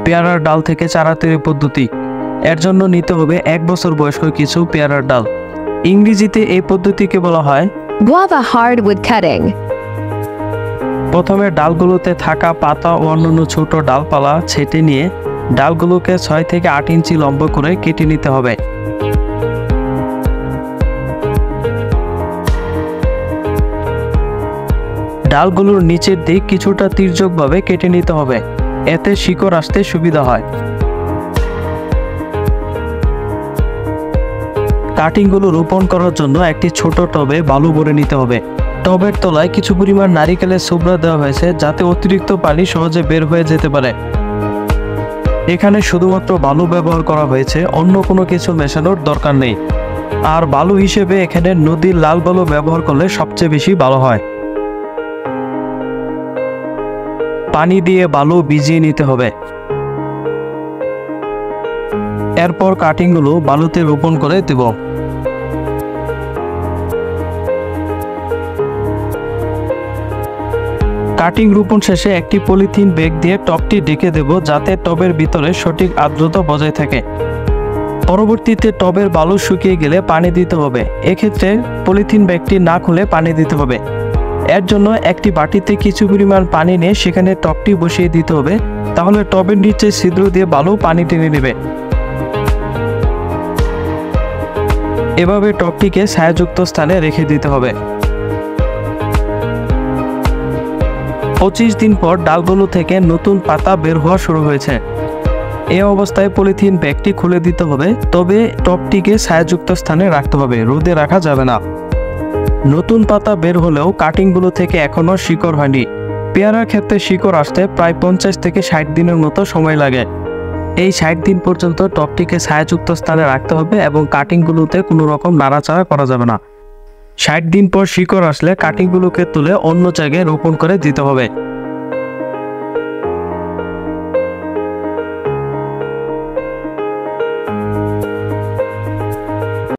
পেয়ারার ডাল থেকে চারা তৈরি পদ্ধতি। এর জন্য নিতে হবে 1 বছর বয়স্ক কিছু পেয়ারার ডাল। ইংরেজিতে এই পদ্ধতিকে বলা হয় guava hardwood cutting. প্রথমে ডালগুলোতে থাকা পাতা ও অন্যান্য ছোট ডালপালা ছেঁটে নিয়ে ডালগুলোকে 6 থেকে 8 ইঞ্চি লম্বা করে কেটে নিতে হবে। ডালগুলোর নিচের দিক কিছুটা তির্যকভাবে কেটে নিতে হবে, এতে শিকড় আসতে সুবিধা হয়। কাটিংগুলো রোপণ করার জন্য একটি ছোট টবে বালু ভরে নিতে হবে। টবের তলায় কিছু পরিমাণ নারিকেলের ছোবড়া দেওয়া হয়েছে যাতে অতিরিক্ত পানি সহজে বের হয়ে যেতে পারে। এখানে শুধুমাত্র বালু ব্যবহার করা হয়েছে, অন্য কোনো কিছু মেশানোর দরকার নেই। আর বালু হিসেবে এখানে নদীর লাল বালু ব্যবহার করলে সবচেয়ে বেশি ভালো হয়। পানি দিয়ে বালু ভিজিয়ে নিতে হবে। এরপর কাটিংগুলো বালুতে রোপণ করে দেব। কাটিং রোপণ শেষে একটি পলিথিন ব্যাগ দিয়ে টবটি ঢেকে দেব যাতে টবের ভিতরে সঠিক আর্দ্রতা বজায় থাকে। পরবর্তীতে টবের বালু শুকিয়ে গেলে পানি দিতে হবে। এক্ষেত্রে পলিথিন ব্যাগটি না খুলে পানি দিতে হবে। এর জন্য একটি বাটিতে কিছু পরিমাণ পানি নিয়ে সেখানে টবটি বসিয়ে দিতে হবে, তাহলে টবের নিচে ছিদ্র দিয়ে বালু পানি টেনে নেবে। এভাবে টবটিকে ছায়াযুক্ত স্থানে রেখে দিতে হবে। 25 দিন পর ডালগুলো থেকে নতুন পাতা বের হওয়া শুরু হয়েছে। এই অবস্থায় পলিথিন ব্যাগটি খুলে দিতে হবে, তবে টবটিকে ছায়াযুক্ত স্থানে রাখতে হবে, রোদে রাখা যাবে না। নতুন পাতা বের হলেও কাটিংগুলো থেকে এখনো শিকড় হয়নি। পেয়ারার ক্ষেত্রে শিকড় আসতে প্রায় 50 থেকে 60 দিনের মতো সময় লাগে। এই 60 দিন পর্যন্ত টবটিকে ছায়াযুক্ত স্থানে রাখতে হবে এবং কাটিংগুলোতে কোনো রকম নাড়াচাড়া করা যাবে না। 60 দিন পর শিকড় আসলে কাটিংগুলোকে তুলে অন্য জায়গায় রোপণ করে দিতে হবে।